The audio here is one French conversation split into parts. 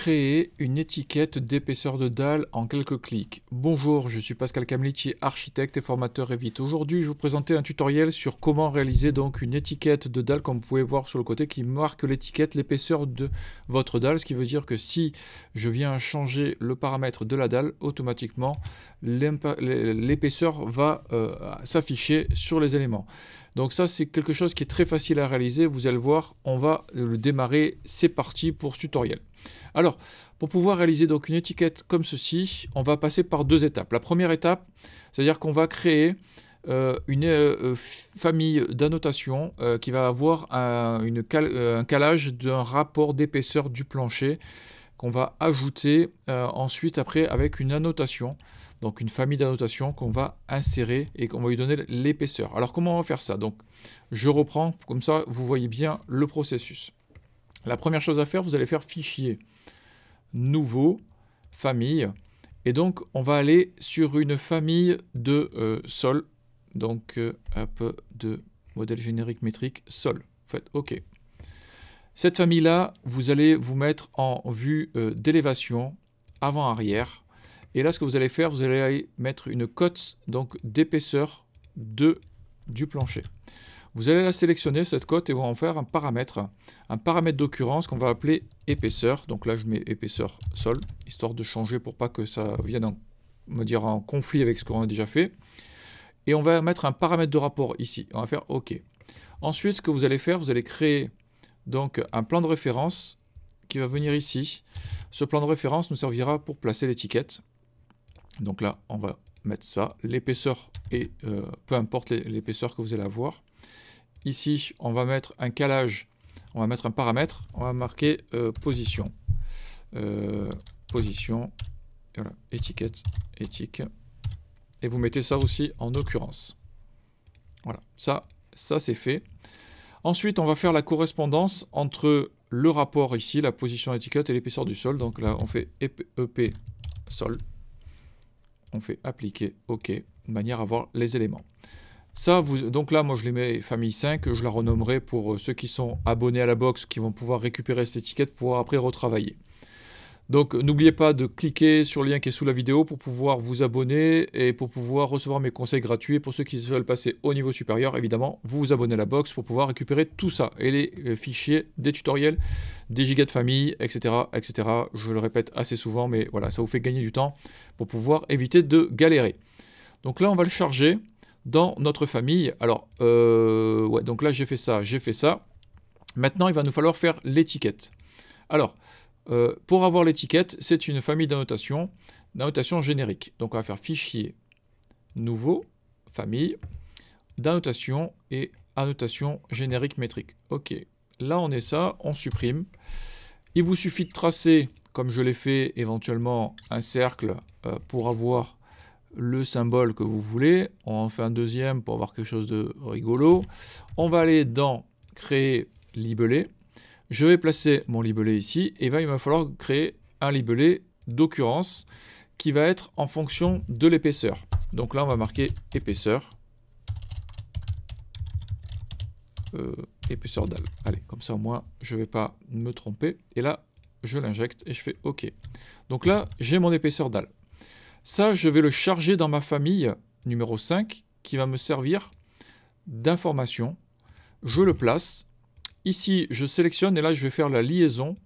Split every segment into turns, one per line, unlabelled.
créer une étiquette d'épaisseur de dalle en quelques clics. Bonjour, je suis Pascal Camliti, architecte et formateur Revit. Aujourd'hui, je vais vous présenter un tutoriel sur comment réaliser donc une étiquette de dalle, comme vous pouvez voir sur le côté, qui marque l'étiquette, l'épaisseur de votre dalle, ce qui veut dire que si je viens changer le paramètre de la dalle, automatiquement, l'épaisseur va s'afficher sur les éléments. Donc ça, c'est quelque chose qui est très facile à réaliser. Vous allez voir, on va le démarrer. C'est parti pour ce tutoriel. Alors, pour pouvoir réaliser donc une étiquette comme ceci, on va passer par deux étapes. La première étape, c'est-à-dire qu'on va créer une famille d'annotations qui va avoir un calage d'un rapport d'épaisseur du plancher qu'on va ajouter ensuite après avec une annotation. Donc une famille d'annotations qu'on va insérer et qu'on va lui donner l'épaisseur. Alors comment on va faire ça? Donc je reprends, comme ça vous voyez bien le processus. La première chose à faire, vous allez faire fichier, nouveau, famille. Et donc on va aller sur une famille de sol. Donc un peu de modèle générique métrique sol. Faites OK. Cette famille-là, vous allez vous mettre en vue d'élévation avant-arrière. Et là, ce que vous allez faire, vous allez mettre une cote d'épaisseur du plancher. Vous allez la sélectionner, cette cote, et vous allez en faire un paramètre d'occurrence qu'on va appeler épaisseur. Donc là, je mets épaisseur sol, histoire de changer pour pas que ça vienne en conflit avec ce qu'on a déjà fait. Et on va mettre un paramètre de rapport ici. On va faire OK. Ensuite, ce que vous allez faire, vous allez créer donc un plan de référence qui va venir ici. Ce plan de référence nous servira pour placer l'étiquette. Donc là, on va mettre ça, l'épaisseur et peu importe l'épaisseur que vous allez avoir. Ici, on va mettre un calage, on va mettre un paramètre, on va marquer position. Position, voilà, étiquette, étique. Et vous mettez ça aussi en occurrence. Voilà, ça c'est fait. Ensuite, on va faire la correspondance entre le rapport ici, la position étiquette et l'épaisseur du sol. Donc là, on fait EP sol. On fait appliquer OK, de manière à avoir les éléments. Ça, donc là, moi je les mets famille 5, je la renommerai pour ceux qui sont abonnés à la box, qui vont pouvoir récupérer cette étiquette pour pouvoir après retravailler. Donc n'oubliez pas de cliquer sur le lien qui est sous la vidéo pour pouvoir vous abonner et pour pouvoir recevoir mes conseils gratuits. Pour ceux qui veulent passer au niveau supérieur, évidemment, vous vous abonnez à la box pour pouvoir récupérer tout ça et les fichiers, des tutoriels, des gigas de famille, etc., etc. Je le répète assez souvent, mais voilà, ça vous fait gagner du temps pour pouvoir éviter de galérer. Donc là, on va le charger dans notre famille. Alors, ouais, donc là, j'ai fait ça, j'ai fait ça. Maintenant, il va nous falloir faire l'étiquette. Alors, pour avoir l'étiquette, c'est une famille d'annotations générique. Donc on va faire fichier, nouveau, famille, d'annotation et annotation générique métrique. OK, là on est ça, on supprime. Il vous suffit de tracer, comme je l'ai fait éventuellement, un cercle pour avoir le symbole que vous voulez. On en fait un deuxième pour avoir quelque chose de rigolo. On va aller dans créer libellé. Je vais placer mon libellé ici et il va falloir créer un libellé d'occurrence qui va être en fonction de l'épaisseur. Donc là, on va marquer épaisseur. Épaisseur dalle. Allez, comme ça, moi, je ne vais pas me tromper. Et là, je l'injecte et je fais OK. Donc là, j'ai mon épaisseur dalle. Ça, je vais le charger dans ma famille numéro 5 qui va me servir d'information. Je le place. Ici, je sélectionne et là, je vais faire la liaison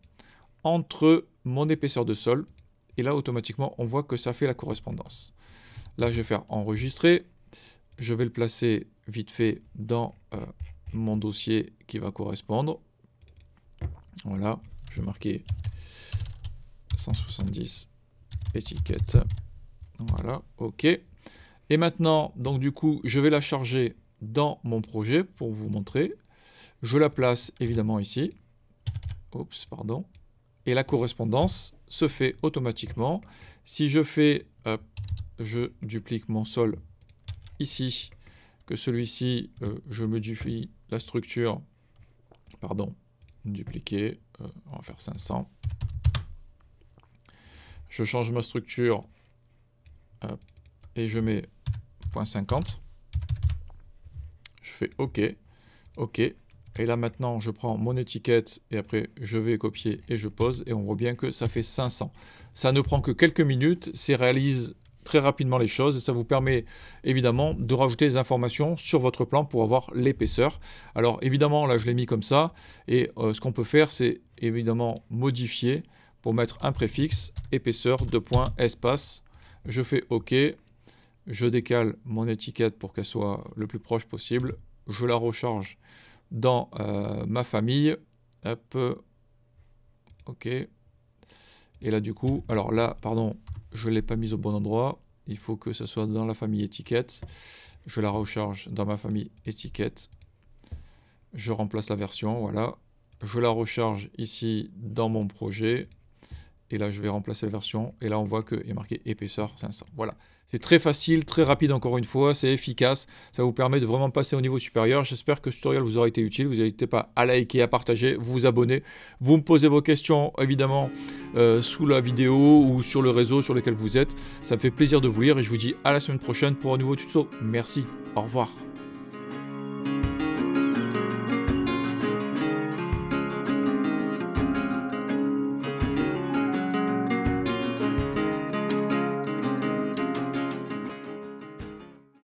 entre mon épaisseur de sol. Et là, automatiquement, on voit que ça fait la correspondance. Là, je vais faire enregistrer. Je vais le placer vite fait dans mon dossier qui va correspondre. Voilà, je vais marquer 170 étiquette. Voilà, OK. Et maintenant, donc du coup, je vais la charger dans mon projet pour vous montrer. Je la place évidemment ici. Oups, pardon. Et la correspondance se fait automatiquement. Si je fais, je duplique mon sol ici, que celui-ci, je modifie la structure, pardon, dupliquer, on va faire 500. Je change ma structure et je mets 0.50. Je fais OK. OK. Et là maintenant, je prends mon étiquette et après je vais copier et je pose et on voit bien que ça fait 500. Ça ne prend que quelques minutes, c'est réalise très rapidement les choses et ça vous permet évidemment de rajouter des informations sur votre plan pour avoir l'épaisseur. Alors évidemment là je l'ai mis comme ça et ce qu'on peut faire c'est évidemment modifier pour mettre un préfixe épaisseur espace. Je fais OK, je décale mon étiquette pour qu'elle soit le plus proche possible, je la recharge dans ma famille, hop, OK, et là du coup, alors là, pardon, je ne l'ai pas mise au bon endroit, il faut que ça soit dans la famille étiquette, je la recharge dans ma famille étiquette, je remplace la version, voilà, je la recharge ici dans mon projet, et là je vais remplacer la version, et là on voit qu'il est marqué épaisseur 500, voilà. C'est très facile, très rapide encore une fois, c'est efficace, ça vous permet de vraiment passer au niveau supérieur. J'espère que ce tutoriel vous aura été utile, vous n'hésitez pas à liker, à partager, vous abonner. Vous me posez vos questions évidemment sous la vidéo ou sur le réseau sur lequel vous êtes. Ça me fait plaisir de vous lire et je vous dis à la semaine prochaine pour un nouveau tuto. Merci, au revoir.